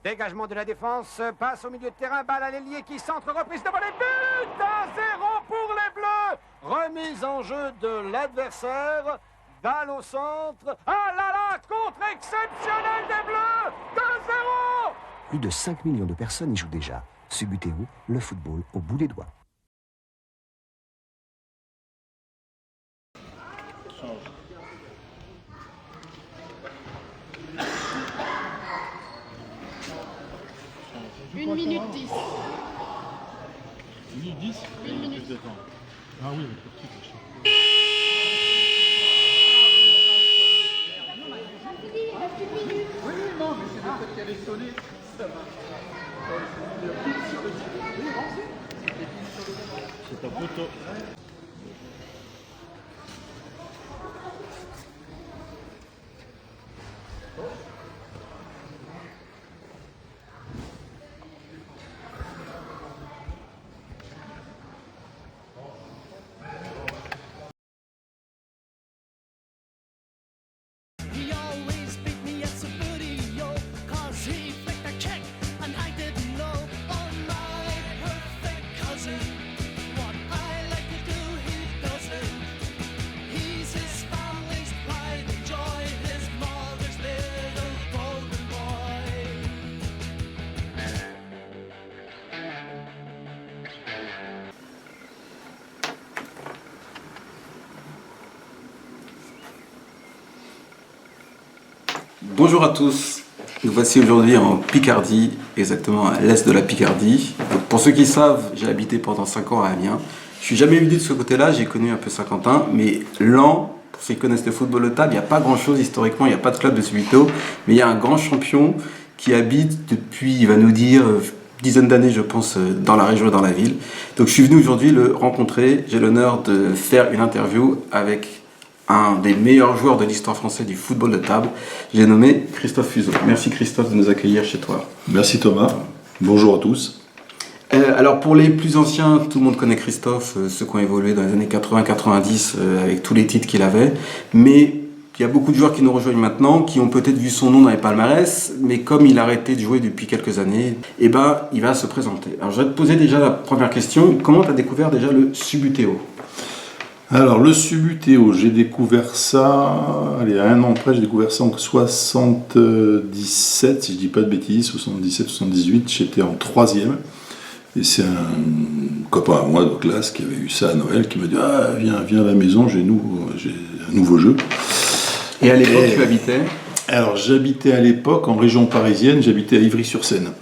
Dégagement de la défense, passe au milieu de terrain, balle à l'ailier qui centre, reprise de volée, but 1-0 pour les Bleus. Remise en jeu de l'adversaire, balle au centre. Ah là là, contre exceptionnel des Bleus, 2-0. Plus de 5 millions de personnes y jouent déjà. Subutéo, le football au bout des doigts. Une minute 10. 1 minute 10. Une minute. Plus de temps. Ah oui, avec le petit. Oui, non, mais c'est le fait qu'elle est sonnée. Ça va. C'est un poteau. Bonjour à tous, nous voici aujourd'hui en Picardie, exactement à l'est de la Picardie. Donc, pour ceux qui savent, j'ai habité pendant 5 ans à Amiens. Je suis jamais venu de ce côté-là, j'ai connu un peu Saint-Quentin, mais Laon, pour ceux qui connaissent le football de table, il n'y a pas grand-chose historiquement, il n'y a pas de club de Subutéo, mais il y a un grand champion qui habite depuis, il va nous dire, dizaine d'années je pense, dans la région et dans la ville. Donc je suis venu aujourd'hui le rencontrer, j'ai l'honneur de faire une interview avec un des meilleurs joueurs de l'histoire française du football de table. J'ai nommé Christophe Fuzot. Merci Christophe de nous accueillir chez toi. Merci Thomas. Bonjour à tous. Alors pour les plus anciens, tout le monde connaît Christophe, ceux qui ont évolué dans les années 80-90 avec tous les titres qu'il avait. Mais il y a beaucoup de joueurs qui nous rejoignent maintenant, qui ont peut-être vu son nom dans les palmarès, mais comme il a arrêté de jouer depuis quelques années, eh ben, il va se présenter. Alors je vais te poser déjà la première question. Comment tu as découvert déjà le Subutéo ? Alors le Subutéo, j'ai découvert ça, allez, à un an près, j'ai découvert ça en 77, si je dis pas de bêtises, 77-78, j'étais en 3e. Et c'est un copain à moi de classe qui avait eu ça à Noël, qui m'a dit « Ah, viens à la maison, j'ai un nouveau jeu ». Et à l'époque, tu habitais ? Alors j'habitais à l'époque en région parisienne, j'habitais à Ivry-sur-Seine.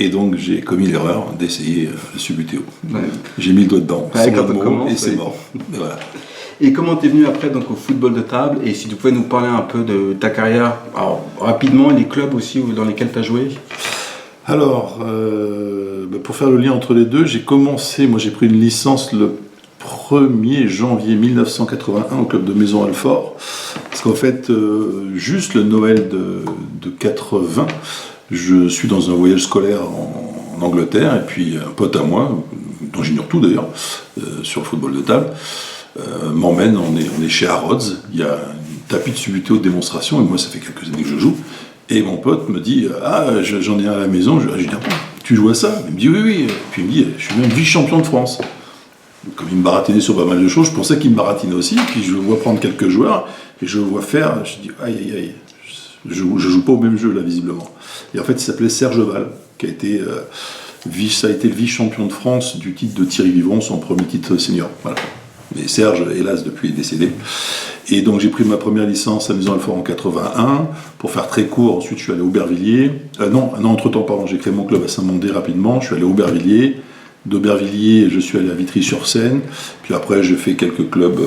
Et donc j'ai commis l'erreur d'essayer le Subutéo. Ouais. J'ai mis le doigt dedans, ouais, sans le mot, et c'est mort. Et voilà. Et comment t'es venu après donc, au football de table? Et si tu pouvais nous parler un peu de ta carrière, alors, rapidement, les clubs aussi dans lesquels tu as joué? Alors, pour faire le lien entre les deux, j'ai pris une licence le 1er janvier 1981 au club de Maison-Alfort. Parce qu'en fait, juste le Noël de 80, je suis dans un voyage scolaire en Angleterre, et puis un pote à moi, dont j'ignore tout d'ailleurs, sur le football de table, m'emmène, on est chez Harrods, il y a un tapis de Subutéo de démonstration, et moi ça fait quelques années que je joue, et mon pote me dit « Ah, j'en ai un à la maison », je lui dis « Tu joues à ça ?» Il me dit « Oui, oui », et puis il me dit « Je suis même vice-champion de France ». Comme il me baratinait sur pas mal de choses, je pensais qu'il me baratinait aussi, puis je le vois prendre quelques joueurs, et je le vois faire, je dis « Aïe, aïe, aïe ». Je joue pas au même jeu là visiblement. Et en fait il s'appelait Serge Val, qui a été ça a été le vice-champion de France du titre de Thierry Vivron, son premier titre senior. Voilà. Mais Serge, hélas, depuis est décédé. Et donc j'ai pris ma première licence à Maison-Alfort en 81. Pour faire très court, ensuite je suis allé à Aubervilliers. Entre-temps, pardon, j'ai créé mon club à Saint-Mandé rapidement. Je suis allé à Aubervilliers. D'Aubervilliers, je suis allé à Vitry-sur-Seine. Puis après, j'ai fait quelques clubs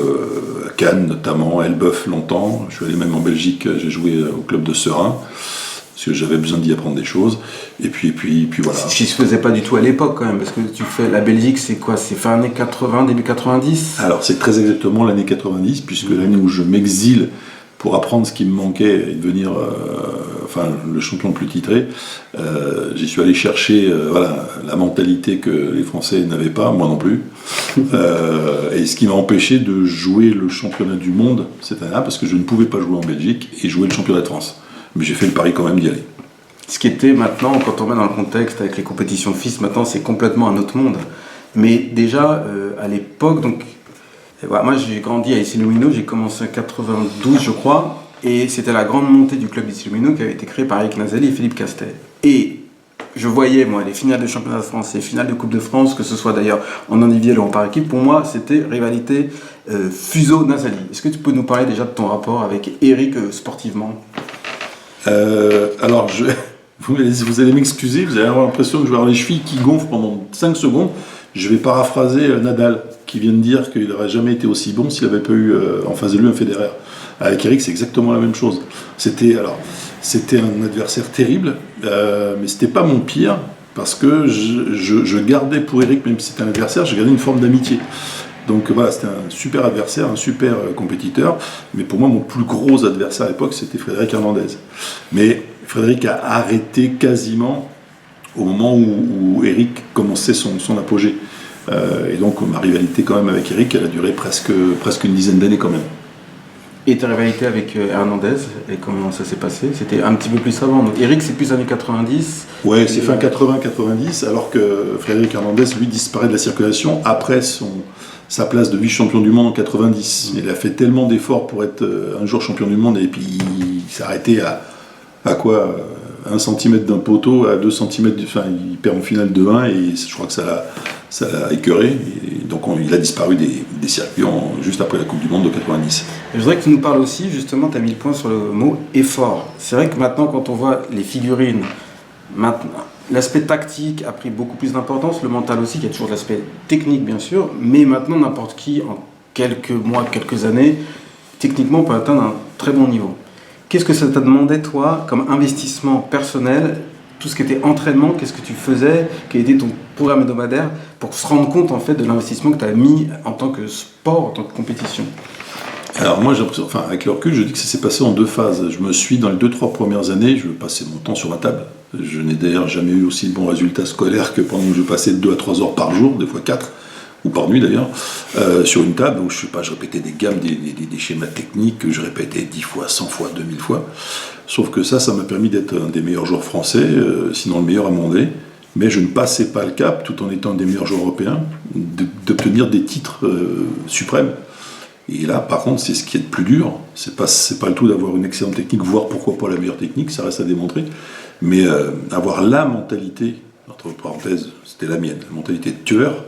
à Cannes, notamment, Elbeuf longtemps. Je suis allé même en Belgique, j'ai joué au club de Serein, parce que j'avais besoin d'y apprendre des choses. Et puis voilà. Ce qui se faisait pas du tout à l'époque quand même, parce que tu fais la Belgique, c'est quoi? C'est fin années 80, début 90? Alors, c'est très exactement l'année 90, puisque l'année où je m'exile pour apprendre ce qui me manquait et devenir le champion le plus titré, j'y suis allé chercher la mentalité que les Français n'avaient pas, moi non plus, et ce qui m'a empêché de jouer le championnat du monde cette année-là, parce que je ne pouvais pas jouer en Belgique et jouer le championnat de France. Mais j'ai fait le pari quand même d'y aller. Ce qui était maintenant, quand on met dans le contexte avec les compétitions de FIS, maintenant c'est complètement un autre monde. Mais déjà, à l'époque, donc, voilà, moi j'ai grandi à Issy-les-Moulineaux, j'ai commencé en 92 je crois, et c'était la grande montée du club d'Issy-les-Moulineaux qui avait été créé par Eric Nazali et Philippe Castel. Et je voyais, moi, les finales de championnat de France, les finales de Coupe de France, que ce soit d'ailleurs en individuel ou en par équipe, pour moi c'était rivalité Fuso-Nazali. Est-ce que tu peux nous parler déjà de ton rapport avec Eric sportivement? Alors, vous allez m'excuser, vous allez avoir l'impression que je vais avoir les chevilles qui gonflent pendant 5 secondes. Je vais paraphraser Nadal, qui vient de dire qu'il n'aurait jamais été aussi bon s'il n'avait pas eu en face de lui un Federer. Avec Eric, c'est exactement la même chose. C'était un adversaire terrible, mais c'était pas mon pire, parce que je gardais pour Eric, même si c'était un adversaire, je gardais une forme d'amitié. Donc voilà, c'était un super adversaire, un super compétiteur, mais pour moi, mon plus gros adversaire à l'époque, c'était Frédéric Hernandez. Mais Frédéric a arrêté quasiment au moment où Eric commençait son apogée. Et donc ma rivalité quand même avec Eric, elle a duré presque une dizaine d'années quand même. Et ta rivalité avec Hernandez, et comment ça s'est passé? C'était un petit peu plus avant. Donc Eric, c'est plus années 90. Ouais, c'est fin 80-90, alors que Frédéric Hernandez, lui, disparaît de la circulation après sa place de vice-champion du monde en 90. Il a fait tellement d'efforts pour être un jour champion du monde, et puis il s'est arrêté à quoi 1 cm d'un poteau, à 2 cm, enfin il perd en finale de 1, et je crois que ça l'a écœuré, et donc il a disparu des circuits juste après la Coupe du Monde de 90. Je voudrais que tu nous parles aussi, justement, tu as mis le point sur le mot effort. C'est vrai que maintenant, quand on voit les figurines, l'aspect tactique a pris beaucoup plus d'importance, le mental aussi, il y a toujours l'aspect technique bien sûr, mais maintenant n'importe qui, en quelques mois, quelques années, techniquement peut atteindre un très bon niveau. Qu'est-ce que ça t'a demandé, toi, comme investissement personnel, tout ce qui était entraînement, qu'est-ce que tu faisais, quel était ton programme hebdomadaire, pour se rendre compte en fait de l'investissement que tu as mis en tant que sport, en tant que compétition? Alors moi, avec le recul, je dis que ça s'est passé en 2 phases. Je me suis, dans les 2-3 premières années, je passais mon temps sur la table. Je n'ai d'ailleurs jamais eu aussi de bons résultats scolaires que pendant que je passais 2 à 3 heures par jour, des fois 4, ou par nuit d'ailleurs, sur une table. Donc je répétais des gammes, des schémas techniques que je répétais 10 fois, 100 fois, 2000 fois. Sauf que ça m'a permis d'être un des meilleurs joueurs français, sinon le meilleur à mondial. Mais je ne passais pas le cap, tout en étant un des meilleurs joueurs européens, d'obtenir des titres suprêmes. Et là, par contre, c'est ce qui est le plus dur. C'est pas le tout d'avoir une excellente technique, voire pourquoi pas la meilleure technique, ça reste à démontrer. Mais avoir la mentalité, entre parenthèses, c'était la mienne, la mentalité de tueur,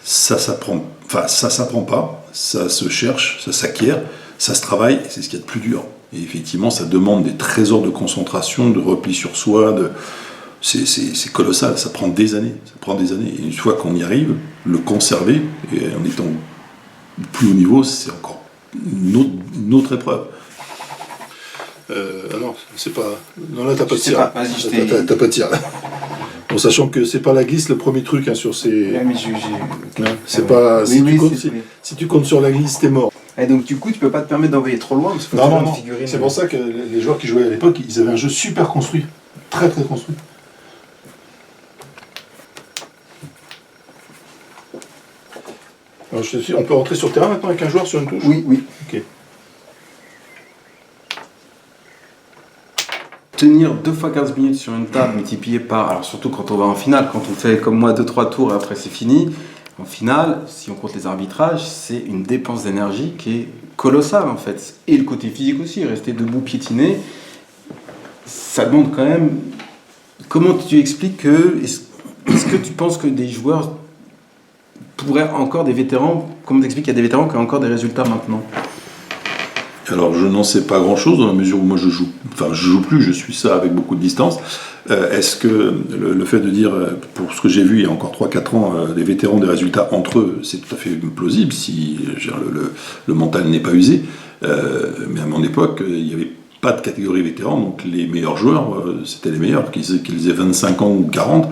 ça s'apprend. Enfin, ça s'apprend pas, ça se cherche, ça s'acquiert, ça se travaille, et c'est ce qui est le plus dur. Et effectivement, ça demande des trésors de concentration, de repli sur soi, c'est colossal, ça prend des années. Et une fois qu'on y arrive, le conserver, et en étant plus haut niveau, c'est encore une autre épreuve. Non, c'est pas. Non, là, t'as pas de tir. T'as pas de tir. Bon, sachant que c'est pas la glisse le premier truc sur ces. Ouais, mais c'est pas. Si tu comptes sur la glisse, t'es mort. Et donc, du coup, tu peux pas te permettre d'envoyer trop loin parce que non. C'est pour ça que les joueurs qui jouaient à l'époque, ils avaient un jeu super construit. Très, très construit. Alors, on peut rentrer sur le terrain maintenant avec un joueur sur une touche? Oui. Ok. Tenir 2 fois 15 minutes sur une table multiplié par, alors surtout quand on va en finale, quand on fait comme moi 2-3 tours et après c'est fini, en finale, si on compte les arbitrages, c'est une dépense d'énergie qui est colossale en fait. Et le côté physique aussi, rester debout, piétiner, ça demande quand même... Comment tu expliques que... Est-ce que tu penses que des joueurs pourraient encore, des vétérans, comment t'expliques qu'il y a des vétérans qui ont encore des résultats maintenant? Alors je n'en sais pas grand-chose dans la mesure où moi je joue plus, je suis ça avec beaucoup de distance. Est-ce que le fait de dire, pour ce que j'ai vu il y a encore 3-4 ans, des vétérans des résultats entre eux, c'est tout à fait plausible si le mental n'est pas usé. Mais à mon époque, il n'y avait pas de catégorie vétéran, donc les meilleurs joueurs, c'était les meilleurs, qu'ils aient 25 ans ou 40.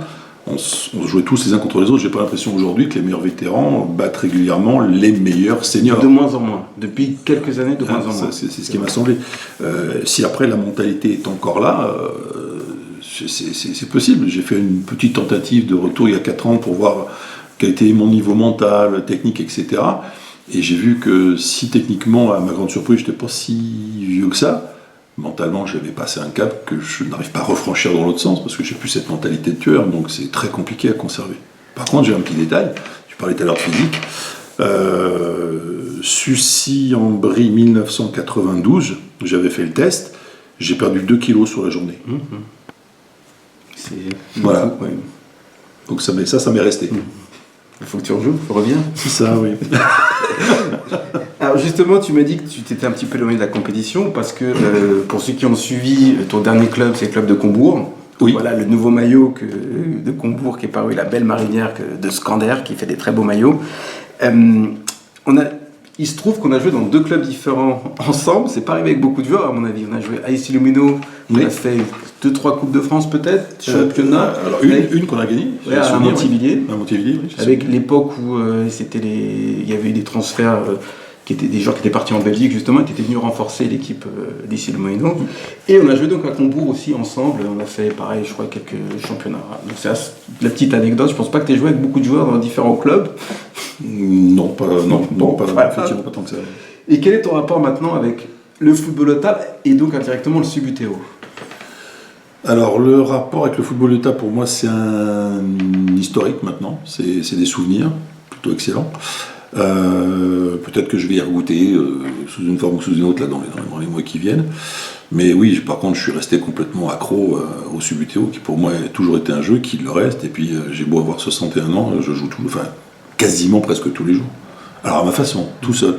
On jouait tous les uns contre les autres. J'ai pas l'impression aujourd'hui que les meilleurs vétérans battent régulièrement les meilleurs seniors. De moins en moins. Depuis quelques années, de moins en moins. C'est ce qui m'a semblé. Si après la mentalité est encore là, c'est possible. J'ai fait une petite tentative de retour il y a 4 ans pour voir quel était mon niveau mental, technique, etc. Et j'ai vu que si techniquement, à ma grande surprise, je n'étais pas si vieux que ça, mentalement, j'avais passé un cap que je n'arrive pas à refranchir dans l'autre sens parce que j'ai plus cette mentalité de tueur, donc c'est très compliqué à conserver. Par contre, j'ai un petit détail, tu parlais tout à l'heure de physique. Sucy-en-Brie 1992, j'avais fait le test, j'ai perdu 2 kilos sur la journée. C'est voilà. Beaucoup, ouais. Donc ça m'est resté. Il faut que tu rejoues, reviens. C'est ça, oui. Alors justement, tu m'as dit que tu t'étais un petit peu éloigné de la compétition parce que pour ceux qui ont suivi ton dernier club, c'est le club de Combourg. Oui. Voilà le nouveau maillot de Combourg qui est paru, la belle marinière de Scander qui fait des très beaux maillots. Il se trouve qu'on a joué dans 2 clubs différents ensemble. C'est pas arrivé avec beaucoup de joueurs à mon avis. On a joué à AC Lumino, on a fait 2-3 Coupes de France peut-être, championnat. Alors une qu'on a gagnée, ouais, à Montivilliers. À Montivilliers, oui. Avec l'époque où il y avait eu des transferts, qui étaient des joueurs qui étaient partis en Belgique justement, qui étaient venus renforcer l'équipe d'ici le Moyen-Orient. Et on a joué donc à Combourg aussi ensemble. On a fait pareil, je crois, quelques championnats. Donc c'est la petite anecdote. Je pense pas que tu aies joué avec beaucoup de joueurs dans différents clubs. Non, pas effectivement pas tant que ça. Et quel est ton rapport maintenant avec le football de table et donc indirectement le Subuteau? Alors le rapport avec le football de table pour moi c'est un historique maintenant, c'est des souvenirs plutôt excellents. Peut-être que je vais y regoûter sous une forme ou sous une autre là, dans les mois qui viennent. Mais oui, par contre je suis resté complètement accro au Subuteau qui pour moi a toujours été un jeu, qui le reste. Et puis j'ai beau avoir 61 ans, je joue quasiment presque tous les jours. Alors à ma façon, tout seul.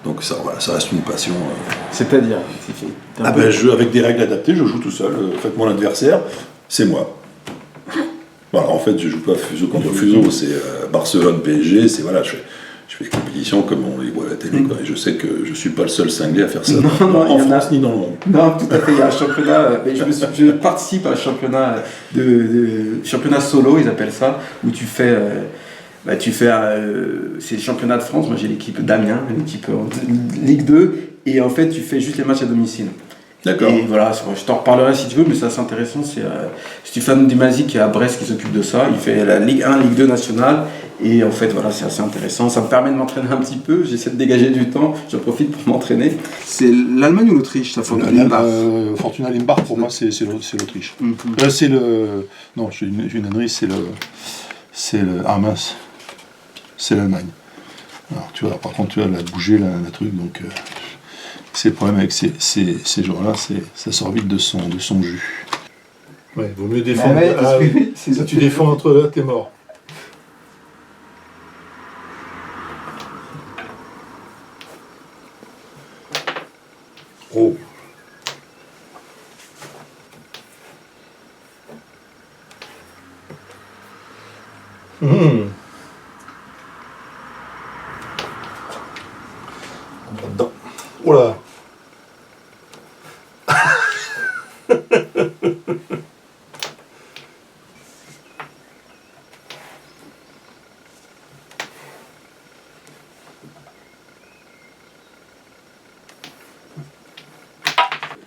Donc ça reste une passion. C'est-à-dire avec des règles adaptées, je joue tout seul. En fait, mon adversaire, c'est moi. Voilà, en fait, je joue pas Fuso contre Fuso, c'est Barcelone, PSG, c'est voilà, je fais des compétitions comme on les voit à la télé, quoi. Et je sais que je suis pas le seul cinglé à faire ça. Non, en France ni dans le monde. Non, tout à fait. Il y a un championnat. Je participe à un championnat championnat solo, ils appellent ça, où tu fais. C'est le championnat de France. Moi, j'ai l'équipe d'Amiens, une équipe en Ligue 2, et en fait, tu fais juste les matchs à domicile. D'accord. Et voilà, je t'en reparlerai si tu veux, mais ça c'est intéressant. C'est Stéphane Dumazy qui est à Brest qui s'occupe de ça. Il fait la Ligue 1, Ligue 2 nationale. Et en fait, voilà, c'est assez intéressant. Ça me permet de m'entraîner un petit peu. J'essaie de dégager du temps. J'en profite pour m'entraîner. C'est l'Allemagne ou l'Autriche, ça Fortuna Limbach Fortuna Limbach, pour moi, c'est l'Autriche. C'est le. Non, j'ai une ânerie, c'est le. Ah mince. C'est l'Allemagne. Alors, tu vois, par contre, tu vois, elle a bougé, la truc, donc. C'est le problème avec ces joueurs-là, ça sort vite de son jus. Ouais, vaut mieux défendre. Si tu défends entre là, t'es mort. Oh. Là-dedans. Oh là.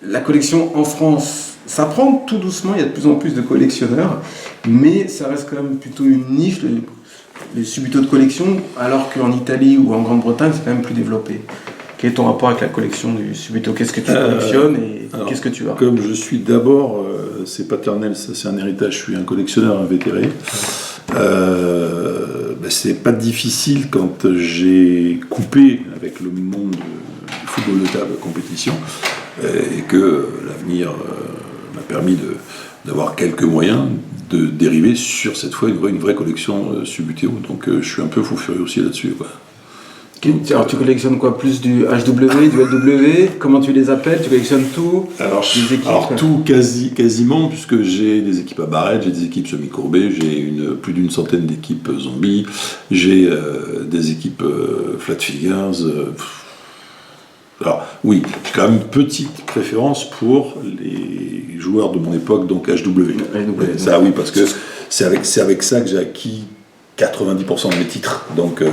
La collection en France, ça prend tout doucement, il y a de plus en plus de collectionneurs, mais ça reste quand même plutôt une niche, les Subuteau de collection, alors qu'en Italie ou en Grande-Bretagne, c'est quand même plus développé. Quel est ton rapport avec la collection du Subuteau? Qu'est-ce que tu collectionnes et qu'est-ce que tu as? Comme je suis d'abord, c'est paternel, ça c'est un héritage, je suis un collectionneur invétéré. C'est pas difficile quand j'ai coupé avec le monde du football de table compétition et que l'avenir m'a permis d'avoir quelques moyens de dériver sur cette fois une vraie collection Subuteau. Donc je suis un peu fou furieux aussi là-dessus, quoi. Alors tu collectionnes quoi? Plus du HW, du LW? Comment tu les appelles? Tu collectionnes tout? Alors tout quasiment, puisque j'ai des équipes à barrettes, j'ai des équipes semi-courbées, j'ai plus d'une centaine d'équipes zombies, j'ai des équipes flat figures. Alors oui, j'ai quand même une petite préférence pour les joueurs de mon époque, donc HW. Ça oui, parce que c'est avec ça que j'ai acquis 90% de mes titres. Donc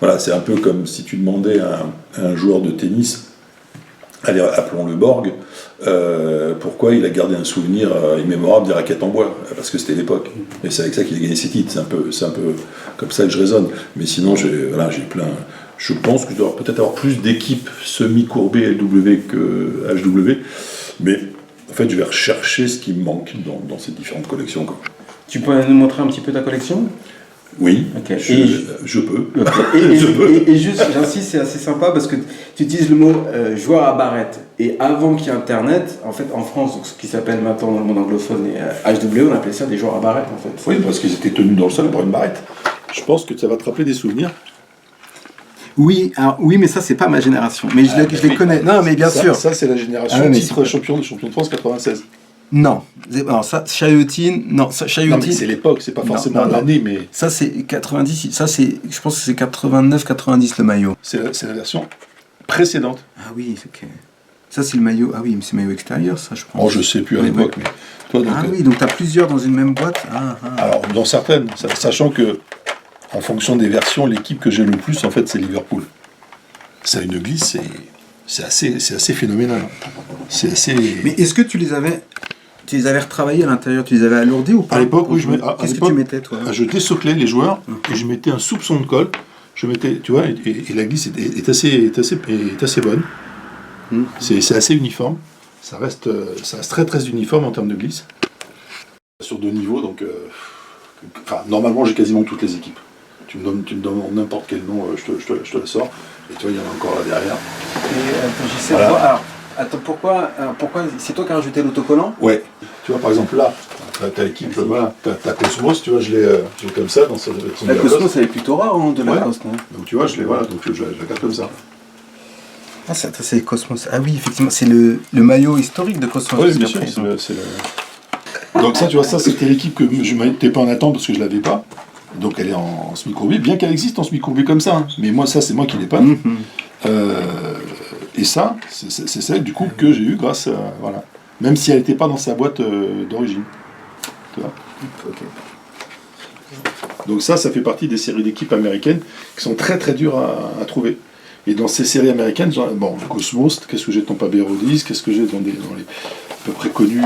voilà, c'est un peu comme si tu demandais à un joueur de tennis, allez, appelons-le Borg, pourquoi il a gardé un souvenir immémorable des raquettes en bois, parce que c'était l'époque. Et c'est avec ça qu'il a gagné ses titres. C'est un peu comme ça que je raisonne. Mais sinon, j'ai plein. Je pense que je dois peut-être avoir plus d'équipes semi-courbées LW que HW. Mais en fait, je vais rechercher ce qui me manque dans ces différentes collections, quoi. Tu peux nous montrer un petit peu ta collection? Oui, Ok. je peux. Et juste, j'insiste, c'est assez sympa parce que tu utilises le mot joueur à barrette. Et avant qu'il y ait Internet, en fait, en France, donc, ce qui s'appelle maintenant dans le monde anglophone et HW, on appelait ça des joueurs à barrette, en fait. Oui, parce qu'ils étaient tenus dans le sol par une barrette. Je pense que ça va te rappeler des souvenirs. Oui, oui, mais ça, c'est pas ma génération. Mais je les connais. Non, mais bien sûr. Ça, c'est la génération titre champion de France 96. Non. Alors, ça, Chayotin. Non, Non, mais c'est l'époque, c'est pas forcément l'année, mais. Ça, c'est 90. Ça, c'est. Je pense que c'est 89-90 le maillot. C'est la version précédente. Ah oui, ok. Ça, c'est le maillot. Ah oui, mais c'est le maillot extérieur, ça, je pense. Oh, je sais plus à l'époque, mais. Toi, donc, oui, donc tu as plusieurs dans une même boîte. Alors, dans certaines, sachant que, en fonction des versions, l'équipe que j'ai le plus, en fait, c'est Liverpool. Ça a une glisse, c'est assez phénoménal. C'est assez. Mais est-ce que tu les avais retravaillés à l'intérieur, tu les avais alourdis ou pas? À l'époque, oui, Qu'est-ce que tu mettais, toi? Je désoclais les joueurs et je mettais un soupçon de colle. Je mettais, tu vois, et la glisse est assez bonne. C'est assez uniforme. Ça reste très très uniforme en termes de glisse. Sur 2 niveaux, donc. Normalement, j'ai quasiment toutes les équipes. Tu me donnes n'importe quel nom, je te la sors. Et tu vois, il y en a encore là derrière. Et attends, j'essaie de voir. Alors, attends, pourquoi c'est toi qui as rajouté l'autocollant? Ouais. Tu vois, par exemple, là, t'as l'équipe, voilà, t'as Cosmos, tu vois, je l'ai comme ça dans son La Cosmos, elle est plutôt rare, hein, de Lacoste. Ouais. Donc tu vois, je la garde comme ça. Ah, ça, c'est Cosmos. Ah oui, effectivement, c'est le maillot historique de Cosmos. Oui, bien sûr. Donc ça, tu vois, ça, c'était l'équipe que je n'étais pas en attente parce que je l'avais pas. Donc elle est en semi-courbé, bien qu'elle existe en semi-courbé comme ça. Hein. Mais moi, ça, c'est moi qui l'ai pas. Et ça, c'est celle du coup que j'ai eu grâce à... Voilà. Même si elle n'était pas dans sa boîte d'origine. Tu vois. Ok. Donc ça fait partie des séries d'équipes américaines qui sont très très dures à trouver. Et dans ces séries américaines, bon, Cosmos, qu'est-ce que j'ai dans Paberodis, qu'est-ce que j'ai dans les à peu près connus,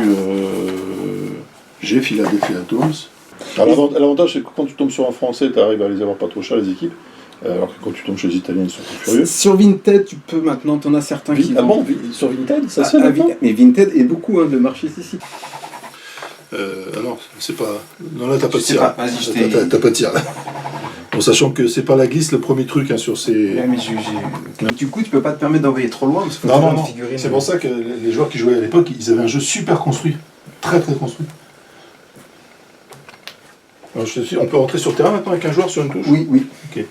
j'ai Philadelphia Atoms. L'avantage, c'est que quand tu tombes sur un français, tu arrives à les avoir pas trop cher, les équipes. Alors que quand tu tombes chez les Italiens, ils sont plus furieux. Sur Vinted, tu peux maintenant, t'en as certains qui... Ah bon, sur Vinted, ça se fait maintenant. Mais Vinted est beaucoup, hein, le marché ici. Alors, c'est pas... Non, là, t'as pas de tir. T'as pas de tir, là. En sachant que c'est pas la glisse le premier truc hein, sur ces... Ouais, mais du coup, tu peux pas te permettre d'envoyer trop loin parce que non. C'est pour ça que les joueurs qui jouaient à l'époque, ils avaient un jeu super construit. Très très construit. Alors, on peut rentrer sur le terrain maintenant avec un joueur sur une touche? Oui. Ok.